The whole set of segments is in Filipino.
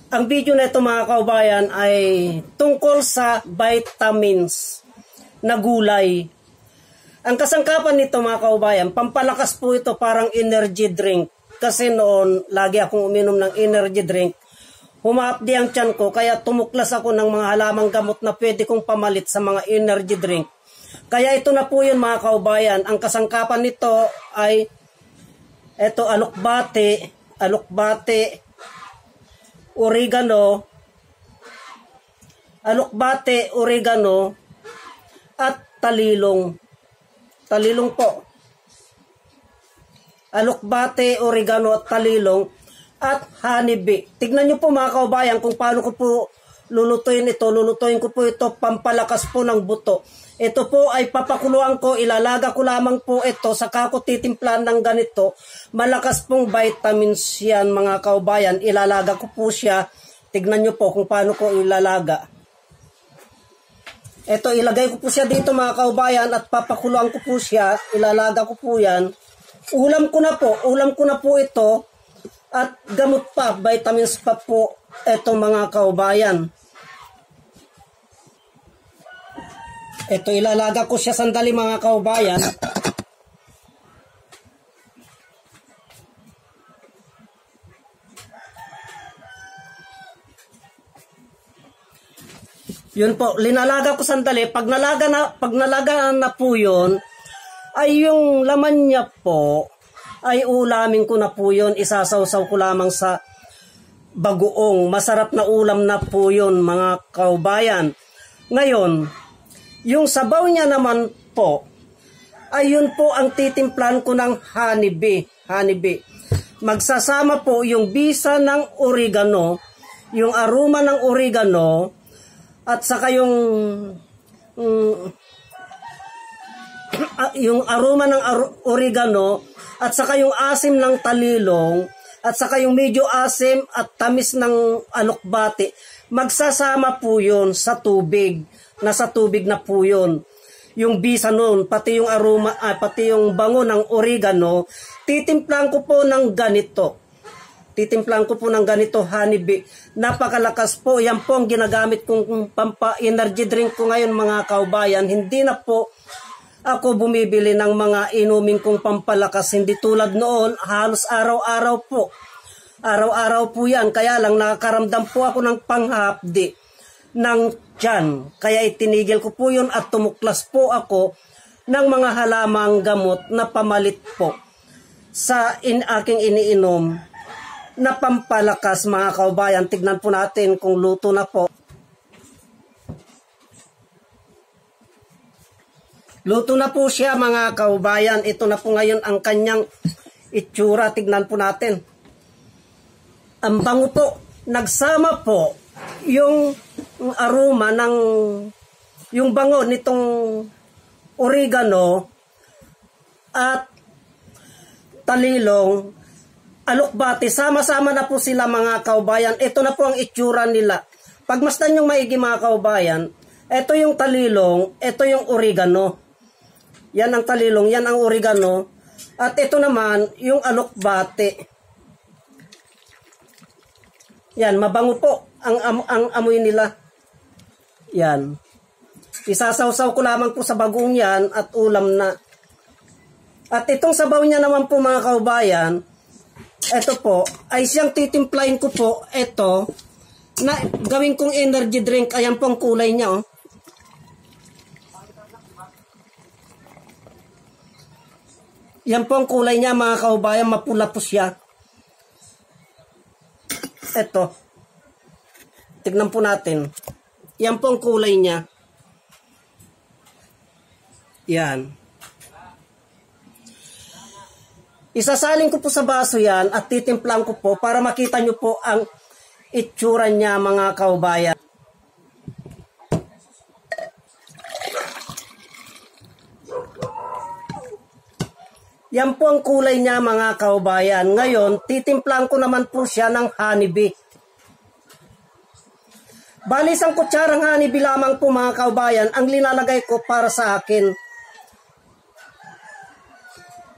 Ang video na ito mga kaubayan ay tungkol sa vitamins na gulay. Ang kasangkapan nito mga kaubayan, pampalakas po ito, parang energy drink. Kasi noon, lagi akong uminom ng energy drink. Humapdi ang tiyan ko, kaya tumuklas ako ng mga halamang gamot na pwede kong pamalit sa mga energy drink. Kaya ito na po yun mga kaubayan. Ang kasangkapan nito ay ito, alokbate, oregano, at talilong. Talilong po. Alokbate, oregano at talilong at honeybee. Tignan nyo po mga kaubayan kung paano ko po lulutuin ito. Lulutuin ko po ito pampalakas po ng buto. Ito po ay papakuluan ko, ilalaga ko lamang po ito, saka ko titimplan ng ganito. Malakas pong vitamins yan mga kaubayan. Ilalaga ko po siya. Tignan nyo po kung paano ko ilalaga. Ito, ilagay ko po siya dito mga kaubayan at papakuluan ko po siya. Ilalaga ko po yan. Ulam ko na po ito. At gamot pa, vitamins pa po ito mga kaubayan. Ito, ilalaga ko siya sandali mga kaubayan. Yun po, linalaga ko sandali. Pag nalaga na po yun, ay yung laman niya po, ay ulamin ko na po yun. Isasawsaw ko lamang sa bagoong. Masarap na ulam na po yun mga kaubayan. Ngayon, yung sabaw niya naman po, ay yun po ang titimplan ko ng honeybee. Magsasama po yung bisa ng oregano, yung aroma ng oregano, at saka yung aroma ng oregano, at saka yung asim ng talilong, at saka yung medyo asim at tamis ng alokbate. Magsasama po yun sa tubig. Nasa tubig na po yun. Yung bisa nun, pati yung aroma, pati yung bango ng oregano, titimplan ko po ng ganito. Honeybee. Napakalakas po. Yan po ang ginagamit kong pampa-energy drink ko ngayon mga kaubayan. Hindi na po ako bumibili ng mga inuming kong pampalakas. Hindi tulad noon, halos araw-araw po. Araw-araw po yan. Kaya lang nakakaramdam po ako ng panghapdi ng tiyan. Kaya itinigil ko po yun at tumuklas po ako ng mga halamang gamot na pamalit po sa aking iniinom na pampalakas mga kaubayan. Tignan po natin kung luto na po. Luto na po siya mga kaubayan. Ito na po ngayon ang kanyang itsura. Tignan po natin. Ang bango po. Nagsama po yung aroma ng yung bango nitong oregano at talilong, alokbate, sama-sama na po sila mga kaubayan. Ito na po ang itsura nila. Pagmasdan yung maigi mga kaubayan, ito yung talilong, ito yung oregano. Yan ang talilong, yan ang oregano. At ito naman yung alokbate. Yan, mabango po ang amoy nila. Yan. Isasawsaw ko lamang po sa bagong yan at ulam na. At itong sabaw niya naman po mga kaubayan, ito po, ay siyang titimplahin ko po, ito, na gawin kong energy drink. Ayan po ang kulay niya, oh. Yan po ang kulay niya mga kaubayan, mapula po siya. Ito. Tignan po natin. Yan po ang kulay niya. Yan. Isasalin ko po sa baso yan at titimplang ko po para makita nyo po ang itsura niya mga kaubayan. Yan po ang kulay niya mga kaubayan. Ngayon, titimplang ko naman po siya ng honeybee. Bali, isang kutsarang honeybee lamang po mga kaubayan ang linalagay ko para sa akin.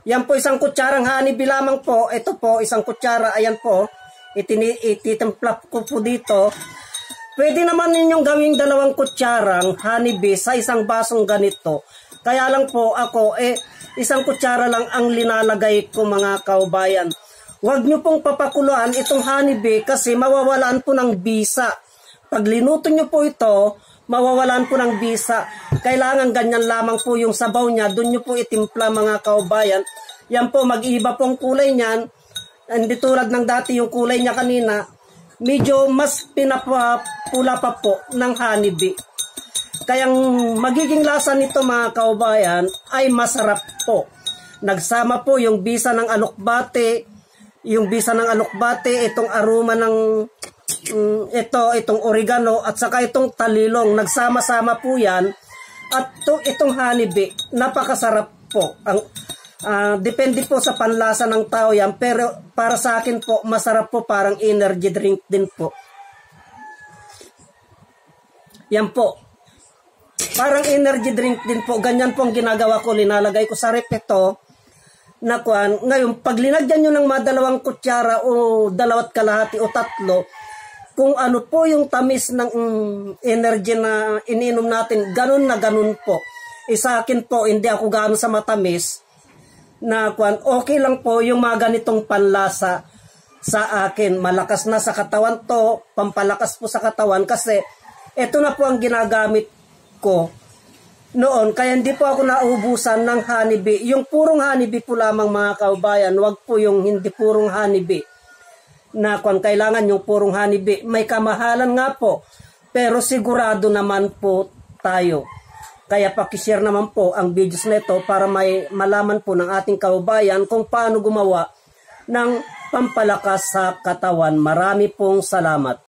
Yan po isang kutsarang honeybee lamang po. Ito po, isang kutsara. Ayan po. ititimpla ko po dito. Pwede naman ninyong gawing 2 kutsarang honeybee sa isang basong ganito. Kaya lang po ako, 1 kutsara lang ang linalagay ko mga kaubayan. Huwag nyo pong papakuluan itong honeybee kasi mawawalaan po ng bisa. Pag linuto nyo po ito, mawawalan po ng bisa. Kailangan ganyan lamang po yung sabaw niya. Doon nyo po itimpla mga kaubayan. Yan po, mag-iba pong kulay niyan. Hindi tulad ng dati yung kulay niya kanina. Medyo mas pinapapula pa po ng honeybee. Kayang magiging lasa nito mga kaubayan ay masarap po. Nagsama po yung bisa ng alokbate, itong aroma ng itong oregano at saka itong talilong. Nagsama-sama po yan. At itong honeybee, napakasarap po. Depende po sa panlasa ng tao yan. Pero para sa akin po, masarap po, parang energy drink din po. Yan po. Parang energy drink din po. Ganyan po ang ginagawa ko. Linalagay ko sa rep ito. Ngayon, pag linagyan nyo ng mga 2 kutsara o 2 kalahati o 3, kung ano po yung tamis ng energy na ininom natin, ganun na ganun po. Sa akin po, hindi ako gaano sa matamis. Okay lang po yung mga ganitong panlasa sa akin. Malakas na sa katawan to, pampalakas po sa katawan kasi ito na po ang ginagamit ko noon. Kaya hindi po ako naubusan ng honeybee. Yung purong honeybee po lamang mga kaubayan, wag po yung hindi purong honeybee. Kailangan yung purong honeybee. May kamahalan nga po, pero sigurado naman po tayo. Kaya pakishare naman po ang videos nito para may malaman po ng ating kaubayan kung paano gumawa ng pampalakas sa katawan. Marami pong salamat.